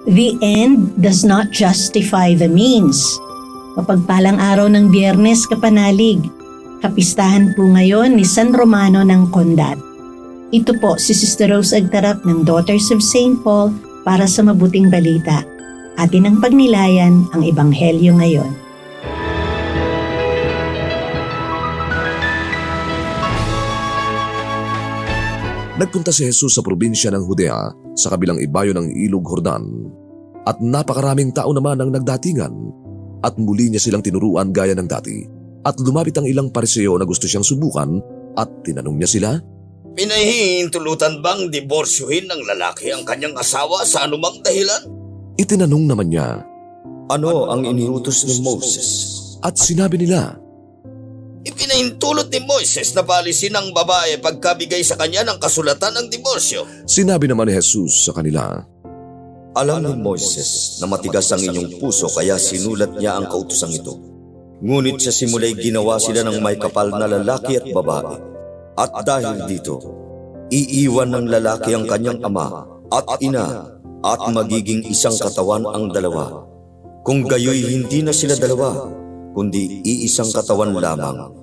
The end does not justify the means. Mapagpalang araw ng Biyernes, kapanalig. Kapistahan po ngayon ni San Romano ng Condat. Ito po si Sister Rose Agtarap ng Daughters of St. Paul para sa mabuting balita. Atin ang pagnilayan ang Ebanghelyo ngayon. Nagpunta si Jesus sa probinsya ng Judea sa kabilang ibayo ng Ilog Jordan at napakaraming tao naman ang nagdatingan at muli niya silang tinuruan gaya ng dati at lumapit ang ilang pariseo na gusto siyang subukan at tinanong niya sila, Pinahihintulutan bang diborsyuhin ng lalaki ang kanyang asawa sa anumang dahilan? Itinanong naman niya Ano ang iniutos ni Moses? at sinabi nila, Ipinahintulot ni Moises na paalisin ang babae pagkabigay sa kanya ng kasulatan ng diborsyo. sinabi naman ni Jesus sa kanila, Alam ni Moises na matigas ang inyong puso kaya sinulat niya ang kautosang ito. Ngunit sa simula'y ginawa sila ng may kapal na lalaki at babae. At dahil dito, iiwan ng lalaki ang kanyang ama at ina at magiging isang katawan ang dalawa. Kung gayoy hindi na sila dalawa, kundi iisang katawan lamang.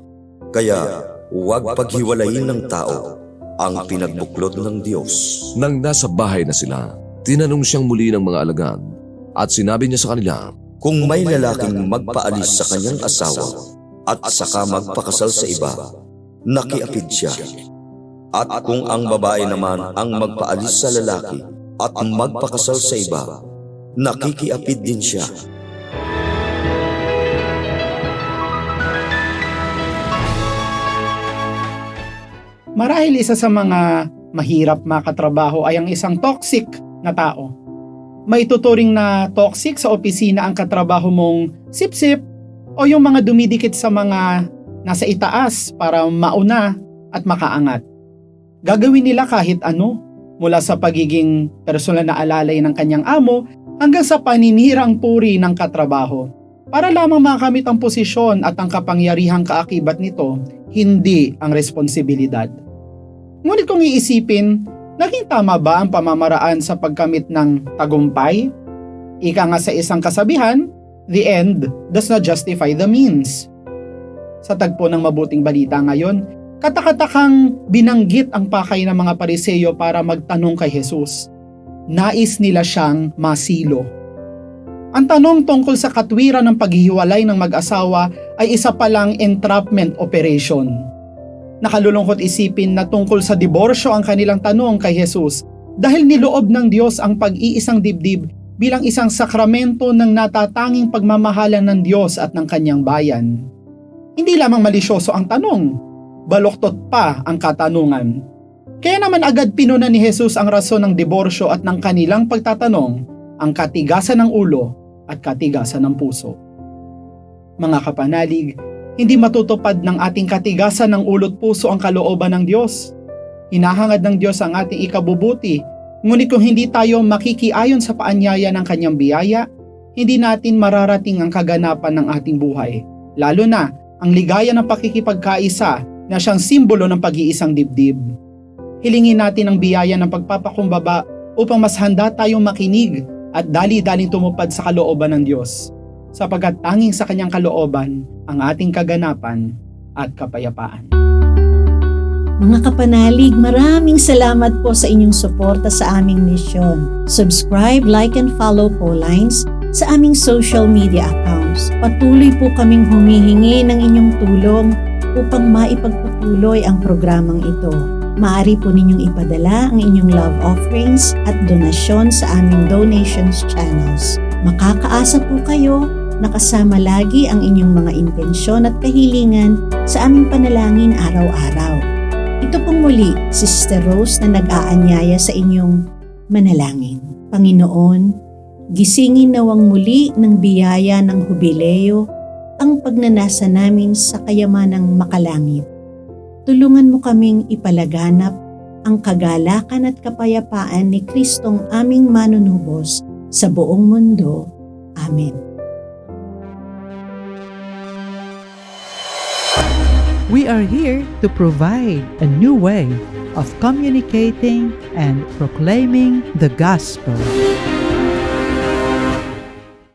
Kaya huwag paghiwalayin ng tao ang pinagbuklod ng Diyos. Nang nasa bahay na sila, tinanong siyang muli ng mga alagad at sinabi niya sa kanila, Kung may lalaking magpaalis sa kanyang asawa at saka magpakasal sa iba, nakiapid siya. At kung ang babae naman ang magpaalis sa lalaki at magpakasal sa iba, nakikiapid din siya. Marahil isa sa mga mahirap makatrabaho ay ang isang toxic na tao. May tuturing na toxic sa opisina ang katrabaho mong sip-sip o yung mga dumidikit sa mga nasa itaas para mauna at makaangat. Gagawin nila kahit ano, mula sa pagiging personal na alalay ng kanyang amo hanggang sa paninirang puri ng katrabaho. Para lamang makamit ang posisyon at ang kapangyarihang kaakibat nito, hindi ang responsibilidad. Ngunit kung iisipin, naging tama ba ang pamamaraan sa pagkamit ng tagumpay? Ika nga sa isang kasabihan, the end does not justify the means. Sa tagpo ng mabuting balita ngayon, katakatakang binanggit ang pakay ng mga Pariseo para magtanong kay Jesus. Nais nila siyang masilo. Ang tanong tungkol sa katwiran ng paghihiwalay ng mag-asawa ay isa palang entrapment operation. Nakalulungkot isipin na tungkol sa diborsyo ang kanilang tanong kay Jesus dahil niloob ng Diyos ang pag-iisang dibdib bilang isang sakramento ng natatanging pagmamahalan ng Diyos at ng kanyang bayan. Hindi lamang malisyoso ang tanong, baluktot pa ang katanungan. Kaya naman agad pinuna ni Jesus ang rason ng diborsyo at ng kanilang pagtatanong, ang katigasan ng ulo at katigasan ng puso. Mga kapanalig, hindi matutupad ng ating katigasan ng ulo't puso ang kalooban ng Diyos. Hinahangad ng Diyos ang ating ikabubuti, ngunit kung hindi tayo makikiayon sa paanyaya ng kanyang biyaya, hindi natin mararating ang kaganapan ng ating buhay. Lalo na ang ligaya ng pakikipagkaisa na siyang simbolo ng pag-iisang dibdib. Hilingin natin ang biyaya ng pagpapakumbaba upang mas handa tayong makinig at dali-daling tumupad sa kalooban ng Diyos, sapagkat tanging sa kanyang kalooban ang ating kaganapan at kapayapaan. Mga kapanalig, maraming salamat po sa inyong suporta sa aming misyon. Subscribe, like, and follow po Lines sa aming social media accounts. Patuloy po kaming humihingi ng inyong tulong upang maipagpatuloy ang programang ito. Maaari po ninyong ipadala ang inyong love offerings at donasyon sa aming donations channels. Makakaasa po kayo na kasama lagi ang inyong mga intensyon at kahilingan sa aming panalangin araw-araw. Ito pong muli, Sister Rose na nag-aanyaya sa inyong manalangin. Panginoon, gisingin nawang muli ng biyaya ng Hubileo ang pagnanasa namin sa kayamanang makalangit. Tulungan mo kaming ipalaganap ang kagalakan at kapayapaan ni Kristong aming manunubos sa buong mundo. Amen. We are here to provide a new way of communicating and proclaiming the gospel.